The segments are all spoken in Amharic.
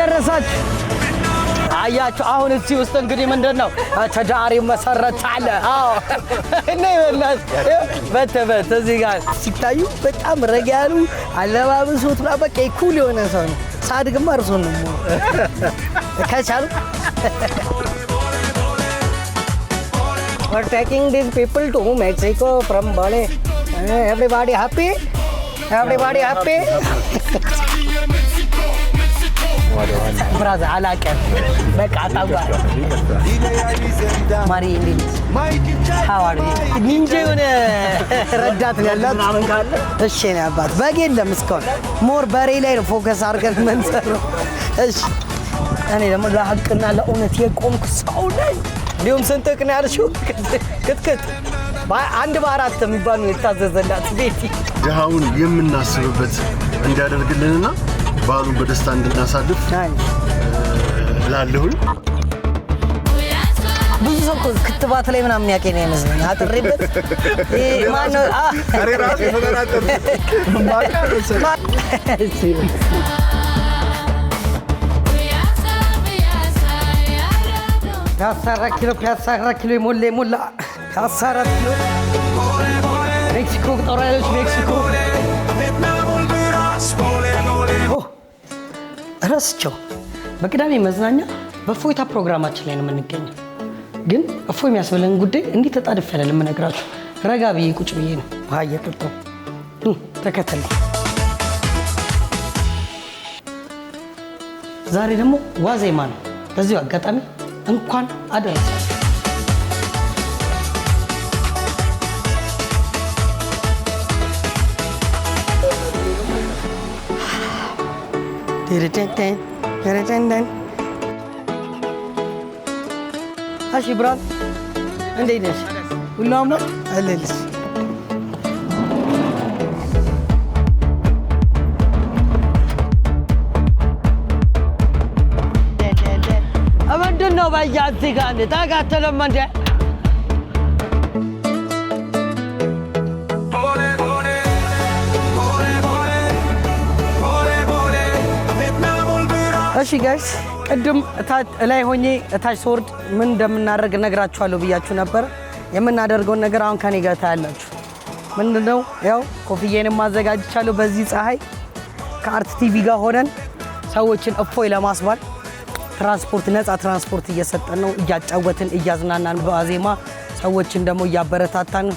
አደረሳችሁ። አያችሁ አሁን እዚህ ውስጥ እንግዲህ ምንድነው ተዳሪ መሰረታለ። አዎ እኔ በተበት እዚህ ጋር ሲታዩ በጣም ረጋ ያሉ አለባበሶት በቃ ኩል የሆነ ሰው ነው። ሳድግማ እርሶ ነው ከቻሉ We're taking these people to Mexico from Bali. Everybody happy? Everybody happy? Brother, I like it. Back at the Mari Indians. How are you? Ninja ረዳት ያላት እሺ ነው አባት በግ የለም እስካሁን ሞር በሬ ላይ ነው ፎከስ አድርገን መንሰረው። እሺ እኔ ደግሞ ለሐቅና ለእውነት የቆምኩ ሰው ነኝ። ሊዮም ሰንጠቅ ነው ያልሽው ክትክት አንድ በአራት የሚባል ነው የታዘዘላት ቤቲ ድሃውን የምናስብበት እንዲያደርግልንና በዓሉን በደስታ እንድናሳልፍ እላለሁኝ። ብዙ ሰው ክትባት ላይ ምናምን ያቀኝ ነው የሚመስለኝ አጥሬበት ማን ነው አሬ ራስ ተፈራጠም ፒያሳ 4 ኪሎ ሞላ ፒያሳ 4 ኪሎ ሜክሲኮ ጦራሎች ሜክሲኮ ረስቸው በቅዳሜ መዝናኛ በእፎይታ ፕሮግራማችን ላይ ነው የምንገኘው። ግን እፎይ የሚያስብለን ጉዳይ እንዲህ ተጣድፍ ያለ የምነግራችሁ ረጋ ብዬ ቁጭ ብዬ ነው ውሃ እየጠጣሁ ተከተል። ዛሬ ደግሞ ዋዜማ ነው። በዚሁ አጋጣሚ እንኳን አደረሳችሁ። እሺ ብራን እንዴት ነሽ? ሁሉ አማን አለልሽ? ምንድነው በያዚህ ጋር ተጋተለም እንደ እሺ ጋይስ ቅድም ላይ ሆኜ እታች ስወርድ ምን እንደምናደርግ እነግራችኋለሁ ብያችሁ ነበር። የምናደርገውን ነገር አሁን ከኔ ጋር ታያላችሁ። ምንድነው ያው ኮፍዬንም ማዘጋጅቻለሁ። በዚህ ፀሐይ ከአርት ቲቪ ጋር ሆነን ሰዎችን እፎይ ለማስባል ትራንስፖርት ነፃ ትራንስፖርት እየሰጠን ነው፣ እያጫወትን እያዝናናን በዋዜማ ሰዎችን ደግሞ እያበረታታን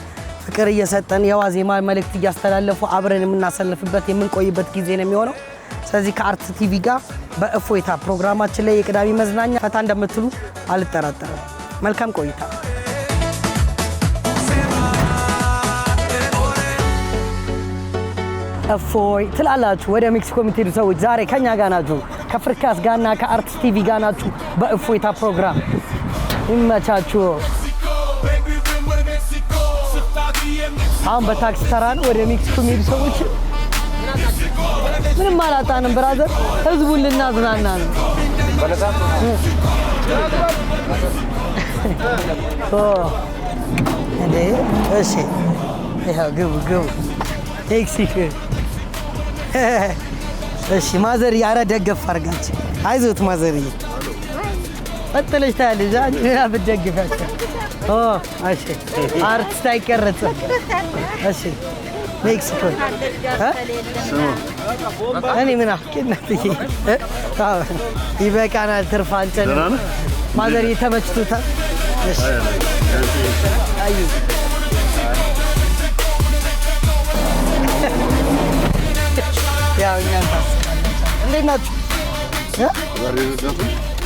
ፍቅር እየሰጠን የዋዜማ መልእክት እያስተላለፉ አብረን የምናሳልፍበት የምንቆይበት ጊዜ ነው የሚሆነው። ስለዚህ ከአርት ቲቪ ጋር በእፎይታ ፕሮግራማችን ላይ የቅዳሜ መዝናኛ ፈታ እንደምትሉ አልጠራጠርም። መልካም ቆይታ። እፎይ ትላላችሁ ወደ ሜክሲኮ የምትሄዱ ሰዎች ዛሬ ከኛ ጋር ናችሁ። ከፍርካስ ጋርና ከአርት ቲቪ ጋር ናችሁ በእፎይታ ፕሮግራም። ይመቻችሁ። አሁን በታክሲ ተራ ነው ወደ ሜክሲኮ የሚሄዱ ሰዎች። ምንም አላጣንም ብራዘር፣ ህዝቡን ልናዝናና ነው። እንዴ እሺ ይሄው ግቡ ሜክሲኮ። እሺ ማዘር ያረ ደገፍ አርጋች አይዞት ማዘር አጥለሽ ታያለሽ ያ በደግፋቸው እሺ አርቲስት አይቀርጽም። እሺ ሜክሲኮ እኔ ምን አፍቄነት ይበቃናል። ትርፋንጨን ማዘር ተመችቶታል። እሺ አዩ ያው እኛን እንዴት ናችሁ?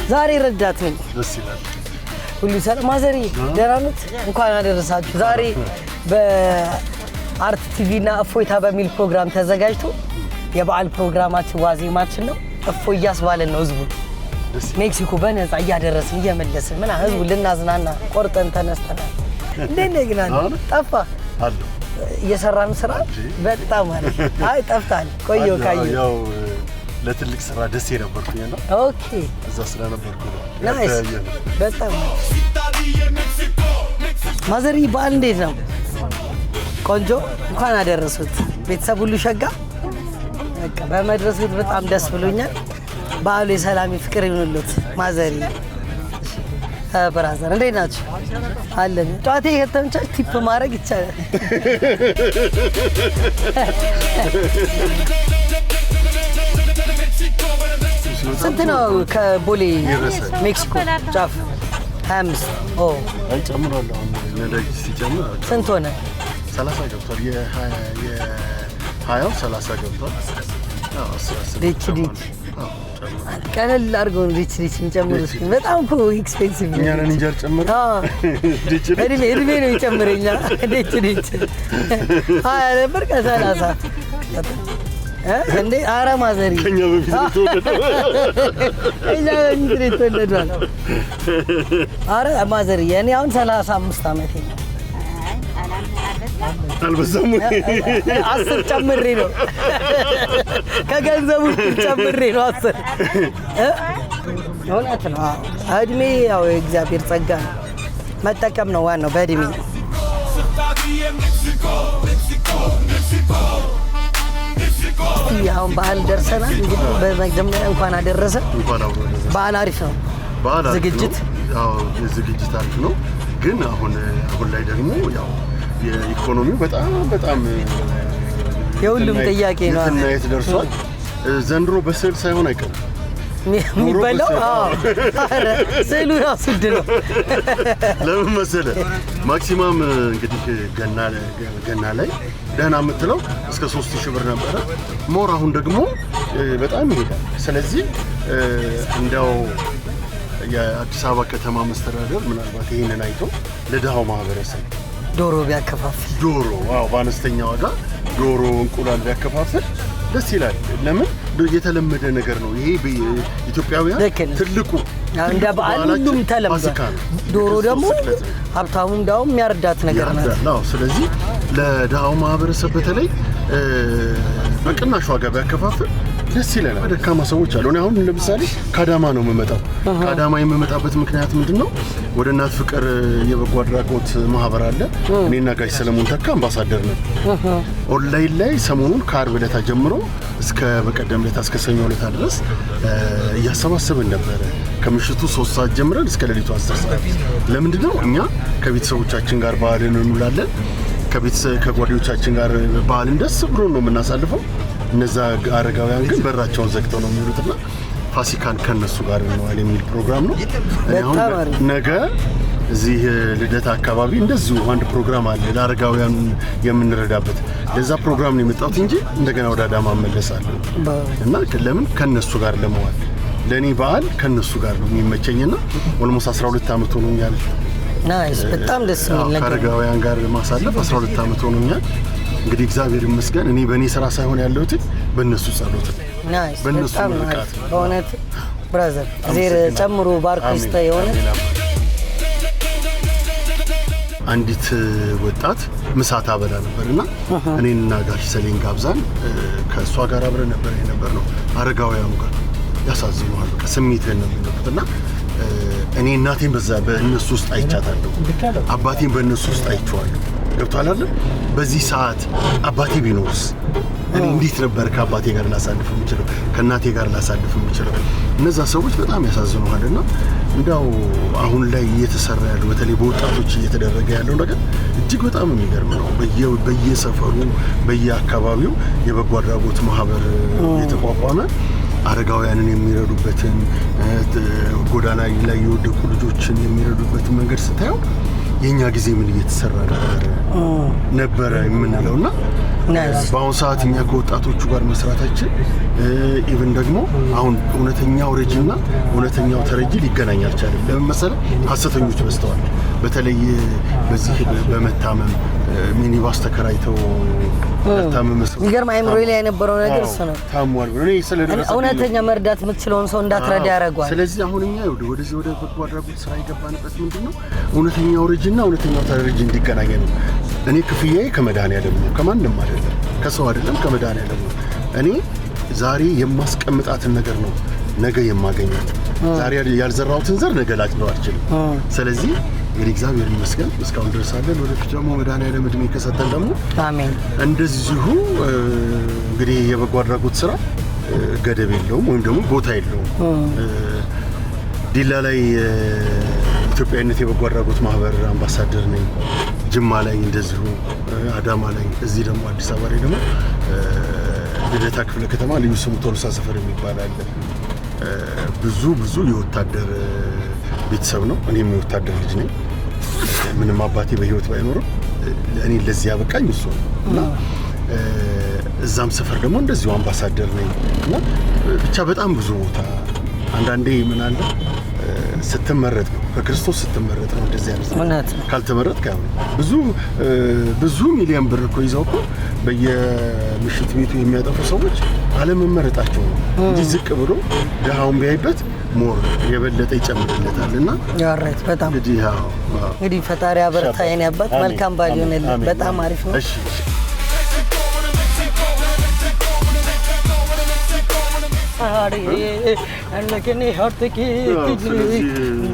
ዛሬ ረዳት ነኝ። ደስ ይላል። ሁሉ ሰላም ማዘሪ ደህና ነዎት? እንኳን አደረሳችሁ። ዛሬ በአርት ቲቪ እና እፎይታ በሚል ፕሮግራም ተዘጋጅቶ የበዓል ፕሮግራማችን ዋዜማችን ነው። እፎይ እያስባለን ነው ህዝቡ ሜክሲኮ በነፃ እያደረስን እየመለስን ምናምን ህዝቡ ልናዝናና ቆርጠን ተነስተናል። እንዴት ነህ ግን አንተ? ጠፋ አሉ እየሰራን ስራ በጣም ማለት አይ ጠፍታል። ቆየሁ ካየሁ ያው ለትልቅ ስራ ደስ የነበርኩኝ እና ኦኬ እዛ ስራ ነበርኩ ነው። ናይስ በጣም ማዘሪ በዓል እንዴት ነው? ቆንጆ እንኳን አደረሱት። ቤተሰብ ሁሉ ሸጋ በቃ በመድረሱት በጣም ደስ ብሎኛል። በዓሉ የሰላም ፍቅር ይሁንልዎት። ማዘሪ ብራዘር እንዴት ናችሁ? አለን ጨዋታ ከተመቻች ቲፕ ማድረግ ይቻላል። ስንት ነው ከቦሌ ሜክሲኮ ጫፍ? 25 ኦ አይ ጨምሯል። አሁን ነዳጅ ሲጨምር ስንት ሆነ? 30 ገብቷል። የ20 30 ገብቷል። አዎ 10 ሪች ቀለል አድርገው ሪች የሚጨምሩት በጣም እኮ ኤክስፔንሲቭ ነው። እኛ ነን እንጀር ጨምር። እድሜ ነው ይጨምረኛ። ሪች አይ ነበር ከ30 እንዴ አረ ማዘሪ ከኛ በፊት ተወለደ። አረ ማዘሪ እኔ አሁን 35 ዓመቴ ነው። አልበዛም። 10 ጨምሬ ነው ከገንዘቡ ጨምሬ ነው 10 እውነት ነው። እድሜ ያው የእግዚአብሔር ጸጋ ነው፣ መጠቀም ነው ዋናው በእድሜ። አሁን በዓል ደርሰናል። እንግዲህ በመጀመሪያ እንኳን አደረሰ። በዓል አሪፍ ነው። ዝግጅት ዝግጅት አሪፍ ነው። ግን አሁን ላይ ደግሞ ያው የኢኮኖሚው በጣም የሁሉም ጥያቄ ነው። የት ደርሷል? ዘንድሮ በስዕል ሳይሆን አይቀርም የሚበላው። ስዕሉ ራሱ ውድ ነው። ለምን መሰለህ? ማክሲማም እንግዲህ ገና ላይ ደህና የምትለው እስከ 3000 ብር ነበረ። ሞር አሁን ደግሞ በጣም ይሄዳል። ስለዚህ እንደው የአዲስ አበባ ከተማ መስተዳደር ምናልባት ይሄንን አይቶ ለድሃው ማህበረሰብ ዶሮ ቢያከፋፍል፣ ዶሮ በአነስተኛ ዋጋ ዶሮ እንቁላል ቢያከፋፍል ደስ ይላል። ለምን የተለመደ ነገር ነው ይሄ። ኢትዮጵያውያን ትልቁ እንደ በዓል ሁሉም ተለምዷል። ዶሮ ደግሞ ሀብታሙ እንዳውም የሚያርዳት ነገር ናት። ስለዚህ ለድሃው ማህበረሰብ በተለይ በቅናሽ ዋጋ ቢያከፋፍል ደስ ይለናል። ደካማ ሰዎች አሉ። እኔ አሁን ለምሳሌ ከአዳማ ነው የምመጣው። ከአዳማ የምመጣበት ምክንያት ምንድን ነው? ወደ እናት ፍቅር የበጎ አድራጎት ማህበር አለ። እኔና ጋሽ ሰለሞን ተካ አምባሳደር ነን። ኦንላይን ላይ ሰሞኑን ከአርብ ዕለት ጀምሮ እስከ በቀደም ዕለት እስከ ሰኞ ዕለት ድረስ እያሰባሰብን ነበረ። ከምሽቱ 3 ሰዓት ጀምረን እስከ ሌሊቱ 10 ሰዓት። ለምንድን ነው? እኛ ከቤተሰቦቻችን ጋር በዓልን እንውላለን። ከጓደኞቻችን ጋር በዓልን ደስ ብሎ ነው የምናሳልፈው። እነዛ አረጋውያን ግን በራቸውን ዘግተው ነው የሚውሉትና ፋሲካን ከነሱ ጋር እንዋል የሚል ፕሮግራም ነው። ነገ እዚህ ልደታ አካባቢ እንደዚሁ አንድ ፕሮግራም አለ ለአረጋውያን የምንረዳበት። ለዛ ፕሮግራም ነው የመጣሁት እንጂ እንደገና ወደ አዳማ እመለሳለሁ እና ለምን ከነሱ ጋር ለመዋል ለኔ በዓል ከነሱ ጋር ነው የሚመቸኝና ኦልሞስት 12 ዓመት ሆኖኛል። ናይስ፣ በጣም ደስ የሚል ነገር ከአረጋውያን ጋር ማሳለፍ 12 ዓመት ሆኖኛል። እንግዲህ እግዚአብሔር ይመስገን እኔ በእኔ ስራ ሳይሆን ያለሁት በእነሱ ጸሎት፣ በእነሱ ምርቃት። በእውነት ብራዘር ዜር ጨምሮ ባርኮስታ የሆነ አንዲት ወጣት ምሳ ታበላ ነበርና እኔንና ጋሽ ሰሌን ጋብዛን ከእሷ ጋር አብረን ነበር የነበርነው። አረጋውያኑ ጋር ያሳዝኑሃል። ከስሜትህን ነው የሚነኩትና እኔ እናቴን በእነሱ ውስጥ አይቻታለሁ፣ አባቴን በእነሱ ውስጥ አይቼዋለሁ። ገብቶሃል አይደል? በዚህ ሰዓት አባቴ ቢኖርስ እኔ እንዴት ነበር ከአባቴ ጋር ላሳልፍ የምችለው፣ ከእናቴ ጋር ላሳልፍ የምችለው? እነዛ ሰዎች በጣም ያሳዝኑሃልና እንዳው አሁን ላይ እየተሰራ ያለው በተለይ በወጣቶች እየተደረገ ያለው ነገር እጅግ በጣም የሚገርም ነው። በየሰፈሩ በየአካባቢው የበጎ አድራጎት ማህበር የተቋቋመ አረጋውያንን የሚረዱበትን ጎዳና ላይ የወደቁ ልጆችን የሚረዱበትን መንገድ ስታየው የኛ ጊዜ ምን እየተሰራ ነበረ የምንለውና በአሁኑ ሰዓት እኛ ከወጣቶቹ ጋር መስራታችን ኢቭን ደግሞ አሁን እውነተኛው ረጂና እውነተኛው ተረጂ ሊገናኝ አልቻለም። ለምን መሰለህ? ሐሰተኞች በዝተዋል። በተለይ በዚህ በመታመም ሚኒባስ ተከራይተው ታመመ ሰው ይገርም አይምሮ ላይ የነበረው ነገር እሱ ነው። ታሟል ብሎ እኔ ስለደረሰ እውነተኛ መርዳት የምትችለውን ሰው እንዳትረዳ ያደርጋል። ስለዚህ አሁን እኛ ወደዚህ ወደ በጎ አድራጎት ስራ የገባንበት ምንድነው እውነተኛው ረጂና እውነተኛው ተረጂ እንዲገናኝ ነው። እኔ ክፍያዬ ከመድኃኒዓለም ነው፣ ከማንም አይደለም፣ ከሰው አይደለም፣ ከመድኃኒዓለም ነው። እኔ ዛሬ የማስቀምጣትን ነገር ነው ነገ የማገኛት። ዛሬ ያልዘራሁትን ዘር ነገ ላጭደው አልችልም። ስለዚህ እንግዲህ እግዚአብሔር ይመስገን እስካሁን ደርሳለን። ወደፊት ደግሞ መድኃኒዓለም ዕድሜ ከሰጠን ደግሞ አሜን። እንደዚሁ እንግዲህ የበጎ አድራጎት ስራ ገደብ የለውም ወይም ደግሞ ቦታ የለውም። ዲላ ላይ ኢትዮጵያዊነት የበጎ አድራጎት ማህበር አምባሳደር ነኝ። ጅማ ላይ እንደዚሁ፣ አዳማ ላይ፣ እዚህ ደግሞ አዲስ አበባ ላይ ደግሞ ልደታ ክፍለ ከተማ ልዩ ስሙ ቶሎሳ ሰፈር የሚባል አለ። ብዙ የወታደር ቤተሰብ ነው። እኔም የወታደር ልጅ ነኝ። ምንም አባቴ በህይወት ባይኖርም እኔ ለዚህ ያበቃኝ እሱ ነው እና እዛም ሰፈር ደግሞ እንደዚሁ አምባሳደር ነኝ እና ብቻ በጣም ብዙ ቦታ አንዳንዴ ምን አለ ስትመረጥ ነው ከክርስቶስ ስትመረጥ ነው እንደዚህ አይነት ካልተመረጥክ ብዙ ሚሊዮን ብር እኮ ይዘው እኮ በየምሽት ቤቱ የሚያጠፉ ሰዎች አለመመረጣቸው ነው እንጂ ዝቅ ብሎ ድሃውን ቢያይበት ሞር የበለጠ ይጨምርለታል እና ያረት በጣም እንግዲህ ፈጣሪ አበረታ የኔ አባት መልካም ባል ይሆንልህ። በጣም አሪፍ ነው። እሺ አሬ ለከኔ ሀርትኪ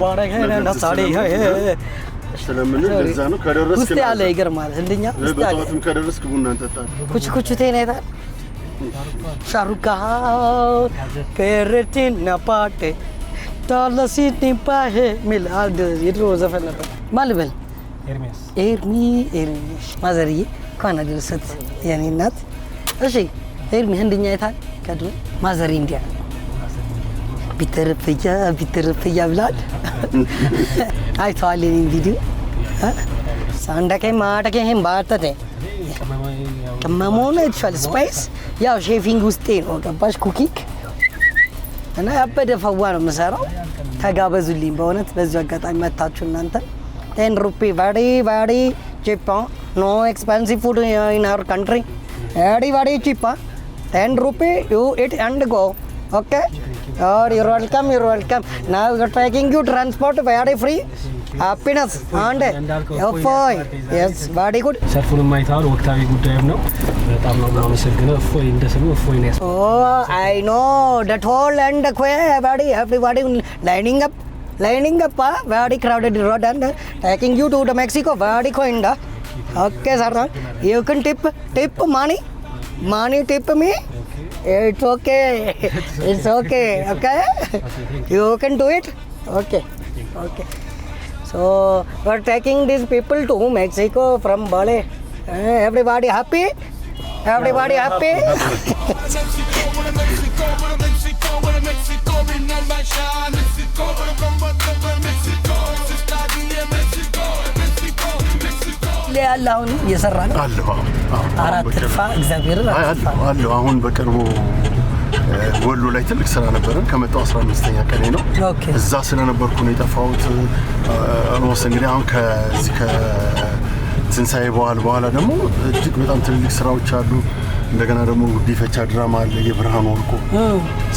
ባረገና ሳሪ ስለምን ለዛ ነው ከደረስክ ውስጥ ያለ ይገርማል። እንደኛ ውስጥ ያለ በጣም ከደረስክ ቡና እንጠጣለን። ኩች ተነታ ሻሩካ ፔሬቲና ፓቴ ታለሲቲ ፓሄ ሚላድ የድሮ ዘፈን ነበር። ማልበል ኤርሚያስ ማዘርዬ እንኳን አደረሰት የኔ እናት። እሺ ኤርሚ እንደኛ አይታል ከድሮ ማዘር ኢንዲያ ቢተርፍያ ብላል አይተዋል የኔን ቪዲዮ ሳንዳከ ማዳከ ይሄን ባተተ ከመሞነ ይቻል ስፓይስ ያው ሼፊንግ ውስጤ ነው ገባሽ ኩኪንግ እና ያበደ ፈዋ ነው የምሰራው። ተጋበዙልኝ በእውነት በዚህ አጋጣሚ መታችሁ እናንተ 10 ሩፒ very cheap no expensive food in our country very cheap 10 rupee you eat and go okay or you're welcome now we're taking you transport very free happiness and እፎይ yes very good ሰልፉን ማይታው ወቅታዊ ጉዳይም ነው። በጣም ነው ማመሰግነው። እፎይ እንደሰሙ እፎይ ነው። oh I know that whole and everybody lining up very crowded road and taking you to the Mexico very kind okay sir you can tip money tip me it's okay okay you can do it okay so we're taking these people to Mexico from Bali everybody happy ያላውን እየሰራ ነው አለው። አራት ትርፋ እግዚአብሔር አለው። አሁን በቅርቡ ወሎ ላይ ትልቅ ስራ ነበረን። ከመጣው 15ኛ ቀኔ ነው። እዛ ስለነበርኩ ነው የጠፋሁት። ኦልሞስት እንግዲህ አሁን ከዚህ ከትንሳኤ በኋላ ደግሞ እጅግ በጣም ትልልቅ ስራዎች አሉ። እንደገና ደግሞ ጉዲፈቻ ድራማ አለ የብርሃን ወርቁ።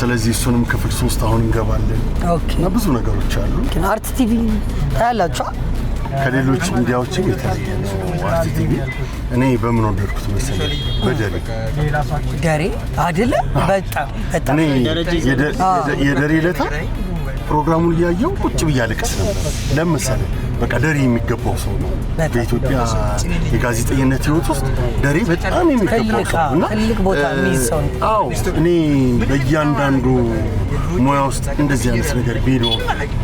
ስለዚህ እሱንም ክፍል 3 አሁን እንገባለን። እና ብዙ ነገሮች አሉ። አርት ቲቪ ታያላችሁ ከሌሎች ሚዲያዎችም የተለየ ነው። አርት ቲቪ እኔ በምን ወደድኩት መሰለኝ? ደሬ አይደለ? በጣም እኔ የደሬ ለታ ፕሮግራሙን እያየው ቁጭ ብዬ አለቅስ ነበር። ለምሳሌ በቃ ደሬ የሚገባው ሰው ነው። በኢትዮጵያ የጋዜጠኝነት ህይወት ውስጥ ደሬ በጣም የሚገባው ሰው እና ትልቅ ቦታ የሚይዝ ሰው ነው። አዎ እኔ በእያንዳንዱ ሙያ ውስጥ እንደዚህ አይነት ነገር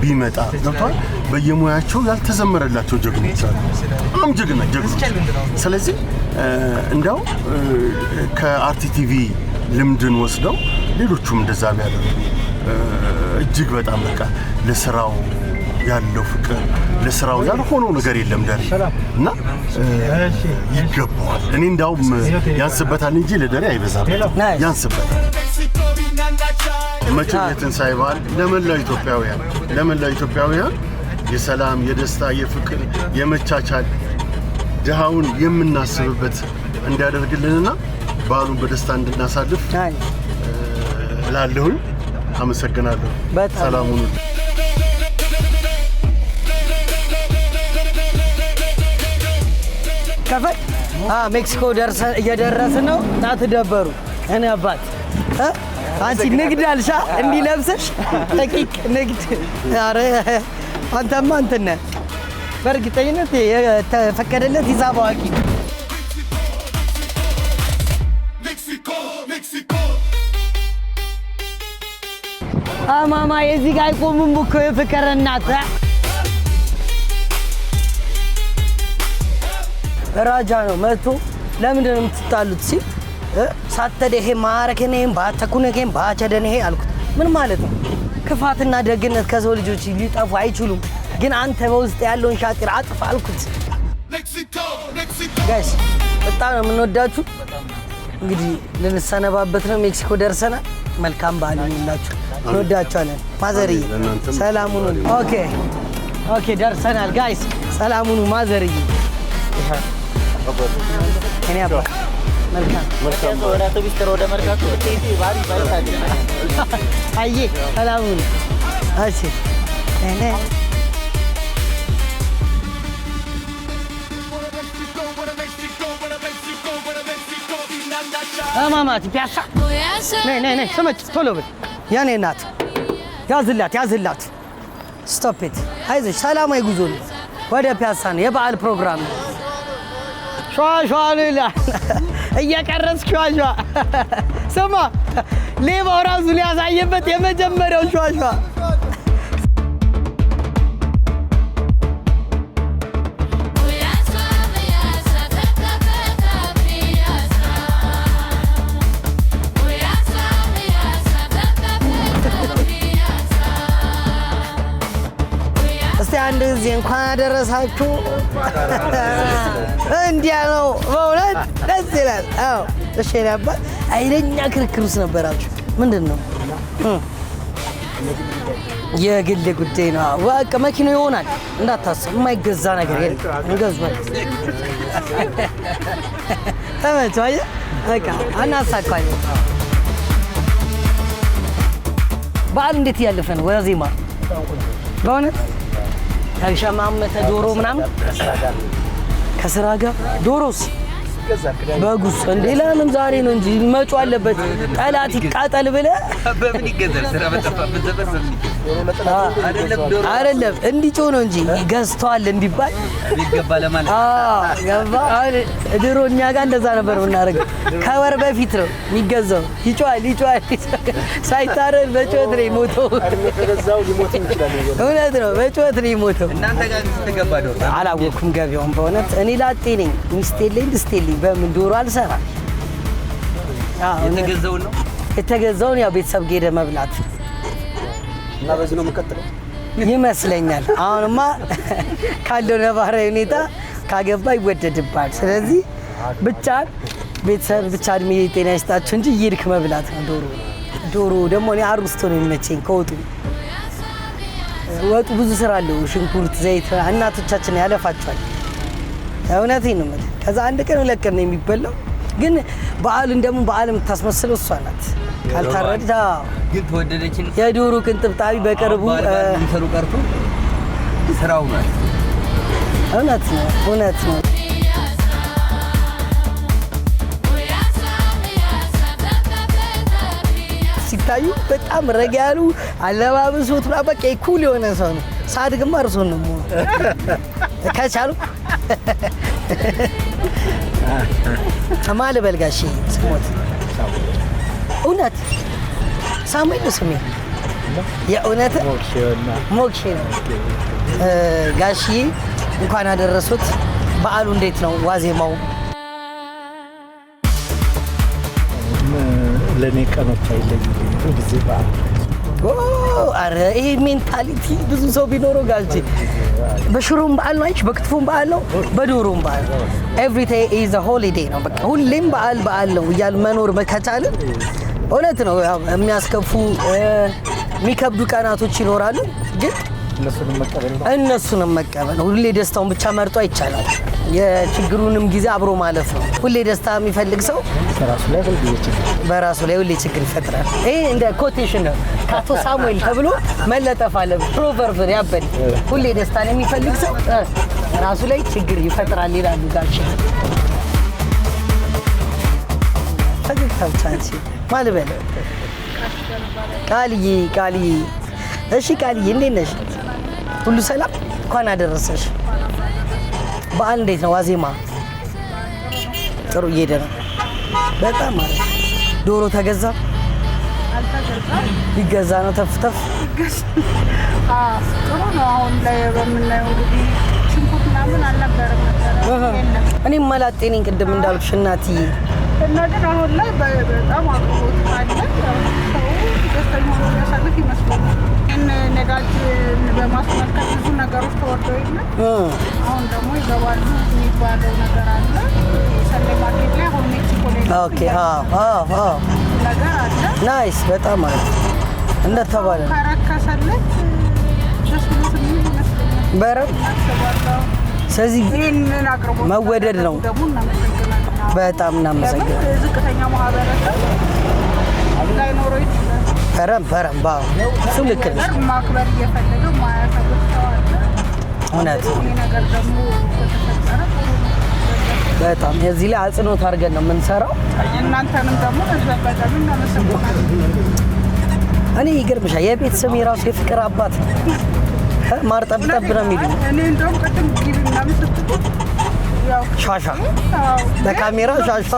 ቢመጣ ገብቷል። በየሙያቸው ያልተዘመረላቸው ጀግኖች አሉ። በጣም ጀግኖች። ስለዚህ እንዳው ከአርት ቲቪ ልምድን ወስደው ሌሎቹም እንደዛ ቢያደርጉ እጅግ በጣም በቃ ለስራው ያለው ፍቅር ለስራው ያልሆነው ነገር የለም ደሬ እና ይገባዋል። እኔ እንዳውም ያንስበታል እንጂ ለደሬ አይበዛም፣ ያንስበታል። መቼም የትንሳኤ በዓል ለመላው ኢትዮጵያውያን የሰላም፣ የደስታ፣ የፍቅር፣ የመቻቻል ድሃውን የምናስብበት እንዲያደርግልንና በዓሉን በደስታ እንድናሳልፍ እላለሁኝ። አመሰግናለሁ። ሰላም ሁኑ። ከፈል ሜክሲኮ እየደረስን ነው። አትደበሩ። እኔ አባት አንቺ ንግድ አልሻ እንዲለብሰሽ ደቂቅ ንግድ። ኧረ አንተማ እንትን ነህ በእርግጠኝነት የተፈቀደለት ሂሳብ አዋቂ። ማማ የዚህ ጋር አይቆምም እኮ የፍቅር እናት ራጃ ነው መቶ ለምንድን ነው የምትጣሉት ሲል ሳተደሄ ማረከኔም ባተኩነከም ባቸደነሄ አልኩት ምን ማለት ነው ክፋትና ደግነት ከሰው ልጆች ሊጠፉ አይችሉም ግን አንተ በውስጥ ያለውን ሻጢር አጥፋ አልኩት ጋይስ በጣም ነው የምንወዳችሁ እንግዲህ ልንሰነባበት ነው ሜክሲኮ ደርሰናል መልካም በዓል ይሁንላችሁ እንወዳችኋለን ማዘርዬ ሰላም ሁኑ ኦኬ ደርሰናል ጋይስ ሰላም ሁኑ ማዘርዬ እኔ አባ መልካም ወደ አውቶቡስ ተሮ ወደ መርካቶ ቴቲ ባሪ ባይታል አዬ ሰላም ሁኑ እሺ እኔ ማማት ፒያሳ ነይ ስመጭ ቶሎ በል ያኔ ናት ያዝላት ስቶፕ ኢት አይዞሽ ሰላማዊ ጉዞ ነው ወደ ፒያሳ ነው የበዓል ፕሮግራም ነው ሸዋ እየቀረስክ ሸዋ ስማ ሌባው ራሱ ሊያሳየበት የመጀመሪያው ሸዋ አንድ ጊዜ እንኳን አደረሳችሁ እንዲያ ነው በእውነት ደስ ይላል አዎ እሺ ነበር አይለኛ ክርክር ውስጥ ነበራችሁ ምንድን ነው የግል ጉዳይ ነው በቃ መኪናው ይሆናል እንዳታስብ የማይገዛ ነገር የለም እንገዛለን ተመቸኝ በቃ አናሳካኝ በዓል እንዴት ያለፈ ነው ወዜማ በእውነት ተሸማመተ ዶሮ ምናምን ከስራ ጋር ዶሮስ በጉስ እንዴ ለምን ዛሬ ነው እንጂ መጮ አለበት ጠላት ይቃጠል ብለ በምን ይገዛል ስራ በጠፋበት ዘፈን አይደለም እንዲጮ ነው እንጂ ገዝቷል እንዲባል ይገባ ለማለት ገባ ድሮኛ ጋር እንደዛ ነበር የምናደርገው ከወር በፊት ነው የሚገዛው ይጮሃል ሳይታረድ በጮት ነው ሞተው እውነት ነው በጮት ነው ሞተው እናንተ ጋር ስትገባ ዶሮ አላወኩም ገቢውን በእውነት እኔ ላጤ ነኝ ሚስት የለኝ ድስት የለኝ በምን ዶሮ አልሰራ የተገዛውን ያው ቤተሰብ ጌደ መብላት እና በዚህ ነው የምቀጥለው ይመስለኛል አሁንማ ካለው ነባራዊ ሁኔታ ካገባ ይወደድባል ስለዚህ ብቻ ቤተሰብ ብቻ እድሜ ጤና ይስጣችሁ እንጂ ይርክ መብላት ነው ዶሮ ደግሞ እኔ አሩስቶ ነው የሚመቸኝ ከወጡ ወጡ ብዙ ስራ አለው ሽንኩርት ዘይት እናቶቻችን ያለፋቸዋል እውነቴን ነው ማለት ከዛ አንድ ቀን ሁለት ቀን ነው የሚበላው ግን በዓልን ደግሞ በዓል የምታስመስለው እሷ ናት ካልታረዳ ግን ተወደደችን የዶሮ ቅንጥብጣቢ በቅርቡ እንሰሩ ቀርቶ ስራው ነው እውነት ነው ሲታዩ በጣም ረጋ ያሉ አለባበሶት በቃ ኩል የሆነ ሰው ነው ሳድግማ እርሶ ነው ከቻሉ ማለ በልጋሽ ስሞት እውነት ሳሙኤል ስሜ የእውነት ሞክሼ ነው ጋሺ እንኳን አደረሱት በዓሉ እንዴት ነው ዋዜማው ለኔ ቀኖች አይለኝም ጊዜ በዓል አረ ይሄ ሜንታሊቲ ብዙ ሰው ቢኖረው ጋልጂ በሽሮም በዓል ነው በክትፎም በዓል ነው በዶሮም በዓል ኤቭሪ ዴይ ኢዝ አ ሆሊዴይ ነው በቃ ሁሌም በዓል ነው እያል መኖር ከቻለ እውነት ነው የሚያስከፉ የሚከብዱ ቀናቶች ይኖራሉ ግን እነሱንም መቀበል ሁሌ ደስታውን ብቻ መርጦ አይቻላል የችግሩንም ጊዜ አብሮ ማለፍ ነው ሁሌ ደስታ የሚፈልግ ሰው በራሱ ላይ ሁሌ ችግር ይፈጥራል ይሄ እንደ ኮቴሽን ነው ካቶ ሳሙኤል ተብሎ መለጠፍ አለ ፕሮቨርብ ያበል ሁሌ ደስታን የሚፈልግ ሰው ራሱ ላይ ችግር ይፈጥራል ይላሉ ጋሽ ፈገግታውቻንቺ ማልበል ቃልዬ እሺ ቃልዬ እንዴት ነሽ ሁሉ ሰላም እንኳን አደረሰሽ በዓል እንዴት ነው ዋዜማ ጥሩ እየሄደ ነው በጣም ማለት ዶሮ ተገዛ አልተገዛም። ይገዛ ነው ተፍተፍ። ጥሩ ነው። አሁን ላይ በምናየው እንግዲህ ሽንኩርት ምናምን አልነበረም ነበረ የለም። እኔም መላጤ ነኝ ቅድም እንዳልኩሽ እናትዬ። እና ግን አሁን ላይ በጣም አቅርቦት አለ። ሰው ደስተኛ ሆኖ የሚያሳልፍ ይመስላል። ይህን ነዳጅ በማስመልከት ብዙ ነገሮች ተወርደው የለ አሁን ደግሞ ይገባሉ የሚባለው ነገር አለ። ሰንዴ ማርኬት ላይ አሁን ሜክሲኮ ላይ ኦኬ ነገር አለ። ናይስ በጣም ማለት እንደተባለ ከረከሰለት ደስ ብሎ ስሜት ይመስለኛል። በረም አስባለሁ። ስለዚህ ይህንን አቅርቦት መወደድ ነው። ደግሞ እናመሰግናለን። በጣም እናመሰግናለን። ዝቅተኛ ማህበረሰብ ላይኖረው ይችላል። በረም ባው እሱ ልክ ነሽ። ማክበር እየፈለገ ማያከብር ሰው አለ። እውነት ይህ ነገር ደግሞ ከተፈጠረ በጣም የዚህ ላይ አጽንኦት አድርገን ነው የምንሰራው። እናንተንም ደግሞ በጣም እናመሰግናለን። እኔ ይገርምሻል የቤት ስሜ ራሱ የፍቅር አባት ነው። ማር ጠብጠብ ነው የሚሉኝ። እኔ እንደውም ቅድም ጊዜ ምናምን ስትሉ ያው ሻሻ በካሜራ ሻሻ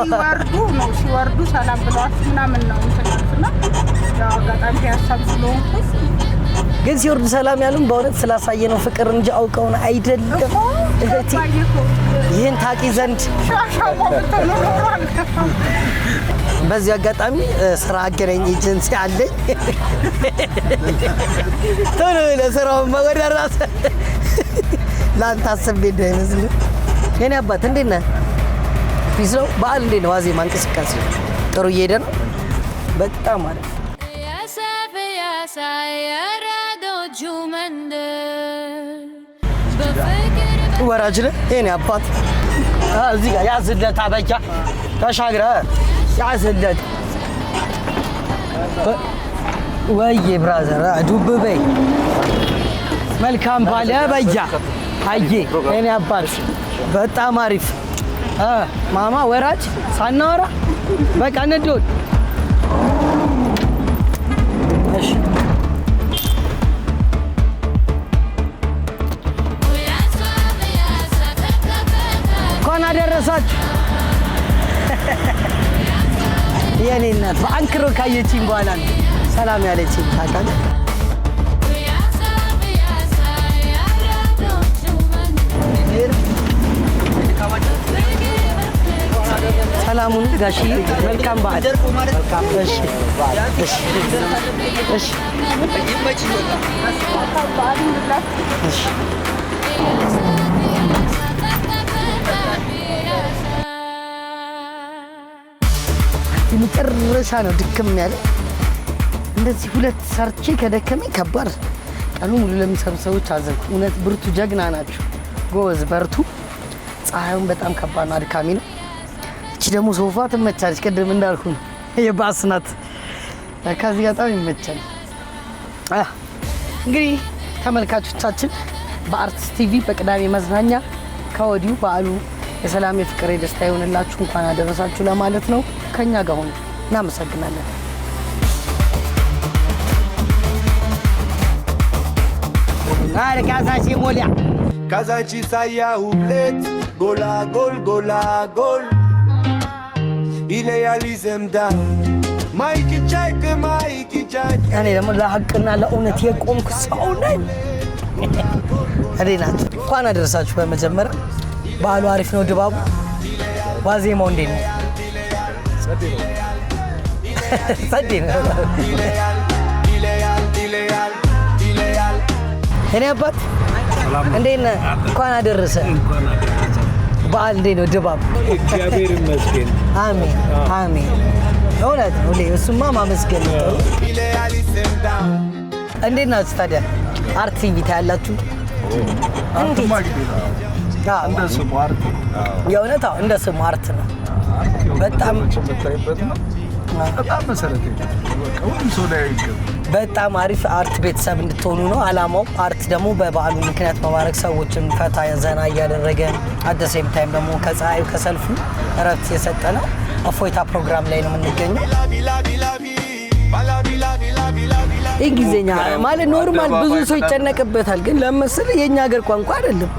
ሲወርዱ ሰላም ብለዋት ምናምን ነው እንትናትና ያው አጋጣሚ ሀሳብ ስለሆንኩት ግን ሲወርዱ ሰላም ያሉን በእውነት ስላሳየ ነው ፍቅር እንጂ አውቀውን አይደለም። እህቴ ይህን ታቂ ዘንድ በዚህ አጋጣሚ ስራ አገናኝ ኤጀንሲ አለኝ። ቶሎ ለስራው ወደ ራስ ላንተ አስቤ እንዳይመስልህ። የኔ አባት እንዴት ነህ? ፒስ ነው። በዓል እንዴት ነው? ዋዜማ እንቅስቃሴ ጥሩ እየሄደ ነው። በጣም ማለት ወራጅ ነህ የኔ አባት። እዚህ ጋር ያዝለት አበጃ ተሻግረህ ያዝለት። ወይዬ ብራዘር ዱብ በይ። መልካም ባለ በያ አዬ የኔ አባት በጣም አሪፍ ማማ ወራጅ ሳናወራ በቃ እንደው እሺ እንኳን አደረሳችሁ የኔ እናት። በአንክሮ ካየችኝ በኋላ ነው ሰላም ያለችኝ ታውቃለህ። ሰላሙን ጋሽዬ መልካም በዓል። እሺ እሺ እሺ እሺ የመጨረሻ ነው ድክም ያለ። እንደዚህ ሁለት ሰርቼ ከደከመኝ ከባድ ቀኑ ሙሉ ለሚሰሩ ሰዎች አዘንኩ። እውነት ብርቱ ጀግና ናቸው። ጎበዝ በርቱ። ፀሐዩን በጣም ከባድ ነው፣ አድካሚ ነው። እቺ ደግሞ ሶፋ ትመቻለች። ቅድም እንዳልኩ ነው የባስ ናት። ከዚህ በጣም ይመቻል። እንግዲህ ተመልካቾቻችን በአርትስ ቲቪ በቅዳሜ መዝናኛ ከወዲሁ በዓሉ የሰላም የፍቅር የደስታ ይሆንላችሁ እንኳን አደረሳችሁ ለማለት ነው። ከኛ ጋር ሆኑ። እናመሰግናለን። አረ ካሳሽ ሞሊያ ካዛንቺ ሳያ ሁለት ጎላ ጎል ጎላ ጎል ኢለያሊዘም ዳ ማይክ ቻይክ ማይክ ቻይክ። እኔ ደግሞ ለሀቅና ለእውነት የቆምኩ ሰው ነኝ። እኔ ናችሁ። እንኳን አደረሳችሁ። በመጀመሪያ በዓሉ አሪፍ ነው ድባቡ። ዋዜማው እንዴት ነው? ጸዴ ነው። እኔ አባት እንዴት ነህ? እንኳን አደረሰ። በዓል እንዴት ነው ድባብ? እግዚአብሔር ይመስገን። አሜን አሜን። እውነት ሁሌ እሱማ ማመስገን ነው። እንዴት ናችሁ ታዲያ? አርት ቲቪ ታያላችሁ? እንዴት እንደ ስሙ አርት የእውነት አዎ፣ እንደ ስሙ አርት ነው። በጣም የምታይበት ነው። በጣም መሰረታዊ በቃ ሁሉም ሰው ላይ ይገባ። በጣም አሪፍ አርት ቤተሰብ እንድትሆኑ ነው አላማው። አርት ደግሞ በበዓሉ ምክንያት በማድረግ ሰዎችን ፈታ ዘና እያደረገ አደሴም ታይም ደግሞ ከፀሐዩ ከሰልፉ እረፍት የሰጠ ነው። እፎይታ ፕሮግራም ላይ ነው የምንገኘው። እንግሊዝኛ ማለት ኖርማል ብዙ ሰው ይጨነቅበታል፣ ግን ለምሳሌ የኛ ሀገር ቋንቋ አይደለም።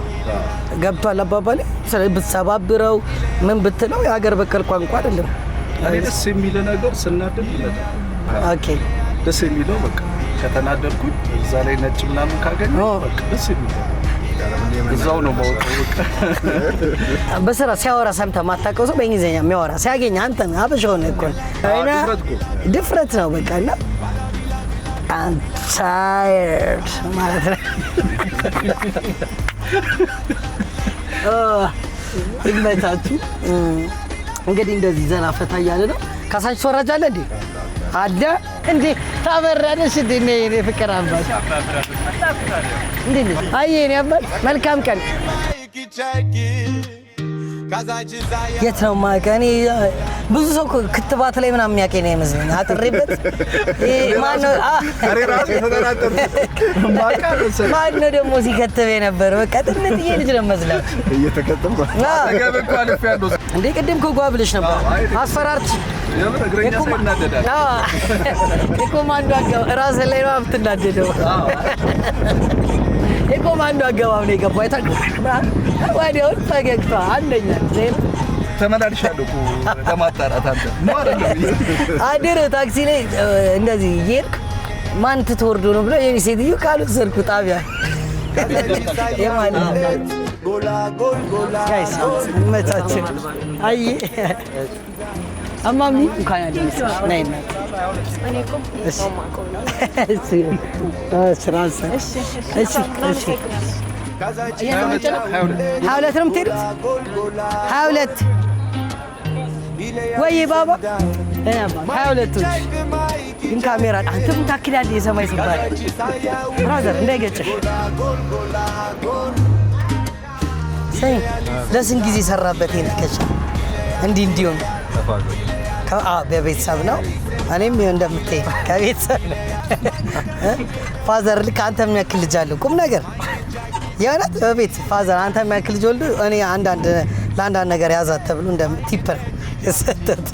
ገብቷል አባባሌ? ብትሰባብረው ምን ብትለው የሀገር በቀል ቋንቋ አይደለም። እኔ ደስ የሚል ነገር ስናድግ ይመጣል። ኦኬ ደስ የሚለው በቃ ከተናደድኩኝ እዛ ላይ ነጭ ምናምን ካገኘ በቃ ደስ የሚለው እዛው ነው ማውቀው። በስራ ሲያወራ ሰምተህ የማታውቀው ሰው በእንግሊዝኛ የሚያወራ ሲያገኝ አንተ አበሻ ሆነህ እኮ ድፍረት ነው በቃ። እና I'm tired ማለት ነው። ይመታችሁ። እንግዲህ እንደዚህ ዘና ፈታ እያለ ነው። ካሳንቺስ ወራጅ አለ እንዴ? አለ እንዴ? ታበራለሽ እንዴ? እኔ ፍቅር አባት እንዴ? አይ እኔ አባት መልካም ቀን። የት ነው ማቀኔ? ብዙ ሰው ክትባት ላይ ምናምን የሚያውቀኝ ነው ይመስለኝ። አጥሬበት ማነው ደግሞ ሲከተብ ነበር? በቃ ትንጥዬ ልጅ ነው መስላት እየተከተብኩ እንዴ? ቅድም እኮ ጓ ብለሽ ነበር አስፈራርች የኮማንዶ አገባብ ራስ ላይ ነው የምትናደደው። የኮማንዶ አገባብ ነው የገባው። ወዲያው ፈገግታ አንደኛ ዜና ተመላልሻለሁ እኮ ለማጣራት አንተ ነው አይደል? አድር ታክሲ ላይ እንደዚህ እየሄድክ ማን ትወርዶ ነው ብሎ የኔ ሴትዮ ካልወሰድኩ ጣቢያ ጋይስ መታችን አይ አማሚ እንኳን ያለሽ ነይ ነይ እኔ እኮ ማማቆ ነው እሺ ሀውለት ነው የምትሄዱት? ሀውለት ወይ ባባ 22 ግን ካሜራ አንተ ምን ታክላለህ? የሰማይ ሲባል ብራዘር እንዳይገጭሽ ሰይ ለስንት ጊዜ ሰራበት ይንከሽ እንዲሆን በቤተሰብ ነው። እኔም እንደምትይ ከቤተሰብ ነው። ፋዘር ልክ አንተ የሚያክል ልጅ አለው ቁም ነገር የእውነት በቤት ፋዘር አንተ የሚያክል ልጅ ወልዶ እኔ ለአንዳንድ ነገር ያዛት ተብሎ ቲፐር የሰጠት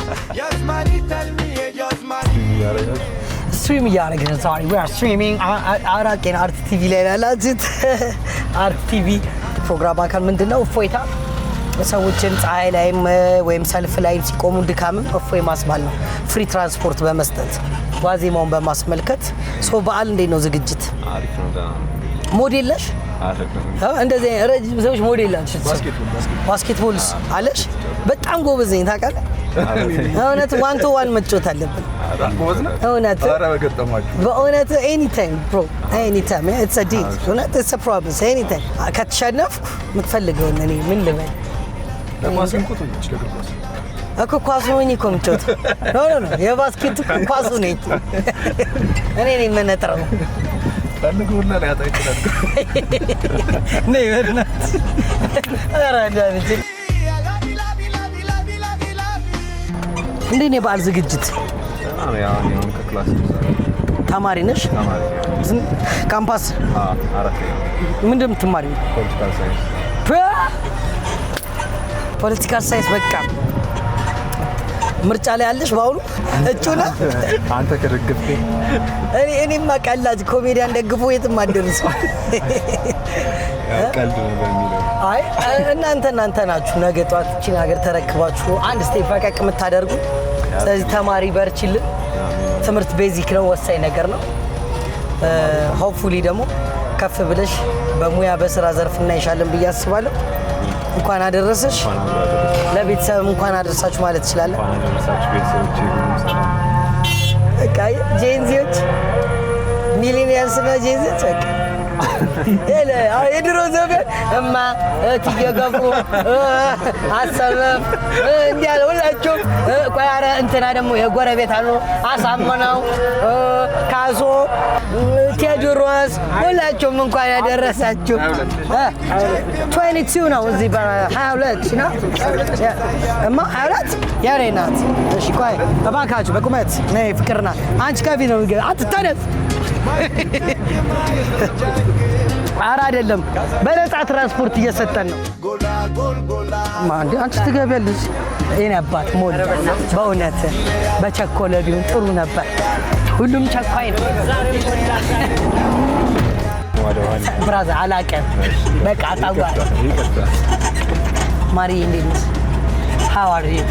ስትሪም እያደረግን ነው። ዛሬ we are streaming አራቄን አርት ቲቪ ላይ ያላችሁት አርት ቲቪ ፕሮግራም አካል ምንድነው? እፎይታ ሰዎችን ፀሐይ ላይም ወይም ሰልፍ ላይ ሲቆሙ ድካምም እፎይ ማስባል ነው። ፍሪ ትራንስፖርት በመስጠት ዋዜማውን በማስመልከት በዓል እንዴት ነው ዝግጅት? አሪፍ ነው። ሞዴል ነሽ? እንደዚህ ረጅም ሰዎች ሞዴል ናቸው። ባስኬትቦልስ አለሽ? በጣም ጎበዝ ነኝ ታውቃለህ። እውነት ዋን ቱ ዋን መጫወት አለብን። እውነት በእውነት ኤኒታይም ብሮ ኤኒታይም ኢትስ አ ዲል እውነት ኢትስ አ ፕሮሚስ ኤኒታይም ከተሸነፍኩ የምትፈልገውን እኔ ምን ልበል እኮ ኳሱ ነኝ እኮ የምጫወተው። ኖ የባስኬቱ ኳሱ ነኝ እኔ ነኝ የምነጥረው። ታንጉና ላይ አጣይተናል ነይ ወድናት አራዳንጂ እንዴት ነው የበዓል ዝግጅት? ያው ከክላስ ተማሪ ነሽ? ተማሪ ካምፓስ አራት ምንድን ነው የምትማሪው? ፖለቲካል ሳይንስ። ፖለቲካል ሳይንስ በቃ ምርጫ ላይ ያለሽ በአሁኑ እጩ ነህ አንተ ከደገፍከኝ እኔማ ቀላጅ ኮሜዲያን ደግፎ የትም አትደርሱ። ቀልድ ነው በሚለው አይ እናንተ ናችሁ ነገ ጧት እቺን ሀገር ተረክባችሁ አንድ ስቴፕ ፈቀቅ የምታደርጉ። ስለዚህ ተማሪ በርችልን። ትምህርት ቤዚክ ነው፣ ወሳኝ ነገር ነው። ሆፕፉሊ ደግሞ ከፍ ብለሽ በሙያ በስራ ዘርፍ እናይሻለን ብዬ አስባለሁ። እንኳን አደረሰሽ። ለቤተሰብ እንኳን አደረሳችሁ ማለት ትችላለህ። እንኳን አደረሳችሁ ቤተሰቦቼ። በቃ ጄንዚዎች ሚሊኒየርስ ነው ጄንዚዎች በቃ የድሮ ዘመን እማ እትዬ ገፉ አሰበም እንዲህ ያለ ሁላቸውም። ቆይ ኧረ እንትና ደግሞ የጎረቤት አሉ አሳምነው ካሶ ቴዎድሮስ ሁላቸውም እንኳን ያደረሳችሁ። 22 ነው እዚህ በ22 ነው እማ 22 ያሬ ናት። እሺ ቆይ እባካችሁ በቁመት ነይ ፍቅር ናት። አንቺ ከፊት ነው አትታነስ። ኧረ አይደለም በነፃ ትራንስፖርት እየሰጠን ነው። ማንዴ አንቺ ትገቢያለሽ። የእኔ አባት ሞላ በእውነት በቸኮለ ቢሆን ጥሩ ነበር። ሁሉም ቸኳይ ነው። ብራዘር አላውቅም በቃ ታጓል። ማሪ እንዴት ነሽ? How are you?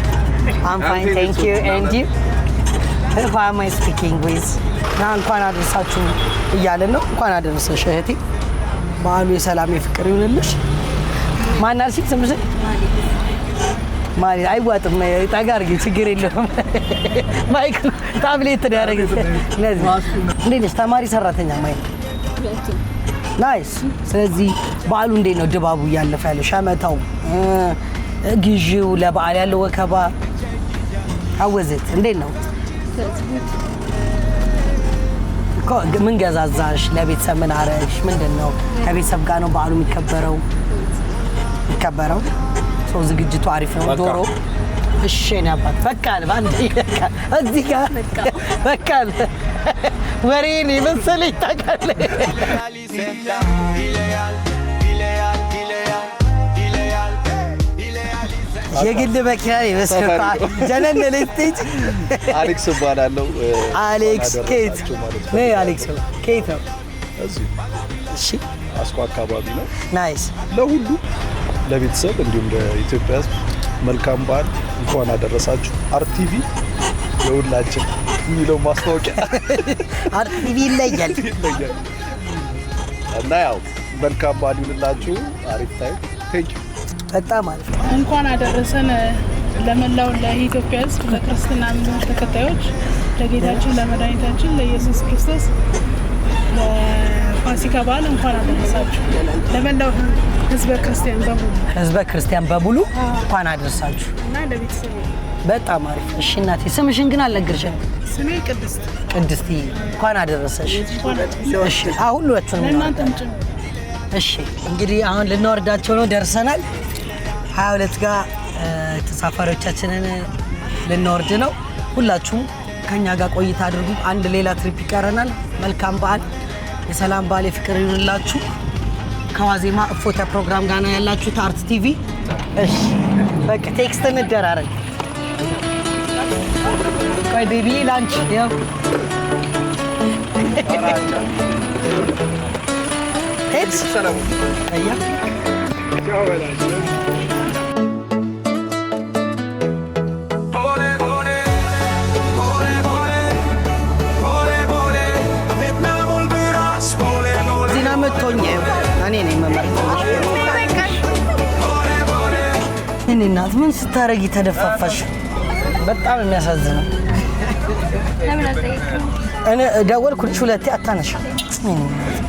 I'm fine, thank you. And you? Who am I speaking with? ና እንኳን አደረሳችሁ እያለን ነው። እንኳን አደረሰሽ እህቴ። በዓሉ የሰላም የፍቅር ይሁንልሽ። ማን አልሽኝ ስምሽ? ማሪ አይዋጥም። ጠጋ አድርጊ ችግር የለውም። ማይክ ታብሌት ያደረግሽ ለዚህ እንዴት ነሽ? ተማሪ ሰራተኛ ማይክ ናይስ። ስለዚህ በዓሉ እንዴት ነው ድባቡ እያለፈ ያለው? ሸመታው፣ ግዢው፣ ለበዓል ያለው ወከባ አወዘት እንዴት ነው? ምን ገዛዛሽ? ለቤተሰብ ምን አረሽ? ምንድን ነው ከቤተሰብ ጋር ነው በዓሉ የሚከበረው? ሰው ዝግጅቱ አሪፍ ነው። ዶሮ እሺ ነው አባት በቃል ባንዴ እዚህ ጋር በቃል ወሬኔ መሰለኝ ታውቃለህ። የግል መኪና ይመስልካ ጀነን ለስቴጅ አሌክስ እባላለሁ። አሌክስ ኬት ነው? አሌክስ ኬት ነው? እሺ አስኮ አካባቢ ነው። ናይስ። ለሁሉ ለቤተሰብ እንዲሁም ለኢትዮጵያ ሕዝብ መልካም በዓል እንኳን አደረሳችሁ። አርቲቪ የሁላችን የሚለው ማስታወቂያ አርቲቪ ይለያል እና ያው መልካም በዓል ይሁንላችሁ። አሪፍ ታይም። ቴንክ ዩ በጣም አሪፍ። እንኳን አደረሰን ለመላው ለኢትዮጵያ ሕዝብ ለክርስትና እምነት ተከታዮች ለጌታችን ለመድኃኒታችን ለኢየሱስ ክርስቶስ ለፋሲካ በዓል እንኳን አደረሳችሁ። ለመላው ህዝበ ክርስቲያን በሙሉ እንኳን አደረሳችሁ እና ለቤተሰብ በጣም አሪፍ። እሺ እናቴ ስምሽን ግን አልነገርሽም። ስሜ ቅድስት እንኳን አደረሰሽ። እሺ አሁን ሁላችሁንም እናንተም ጭምር። እሺ እንግዲህ አሁን ልናወርዳቸው ነው፣ ደርሰናል። 22 ጋር ተሳፋሪዎቻችንን ልናወርድ ነው። ሁላችሁም ከኛ ጋር ቆይታ አድርጉ። አንድ ሌላ ትሪፕ ይቀረናል። መልካም በዓል፣ የሰላም በዓል፣ የፍቅር ይሁንላችሁ። ከዋዜማ እፎታ ፕሮግራም ጋር ነው ያላችሁት አርት ቲቪ። እሺ በቃ ቴክስት እንደራረግ። ቆይ ቤቢ ላንች ያው ሄድስ ሰላም አያ እኔ እናት ምን ስታረጊ ተደፋፋሽ? በጣም የሚያሳዝነው። እኔ ደወልኩልሽ ሁለቴ አታነሽ።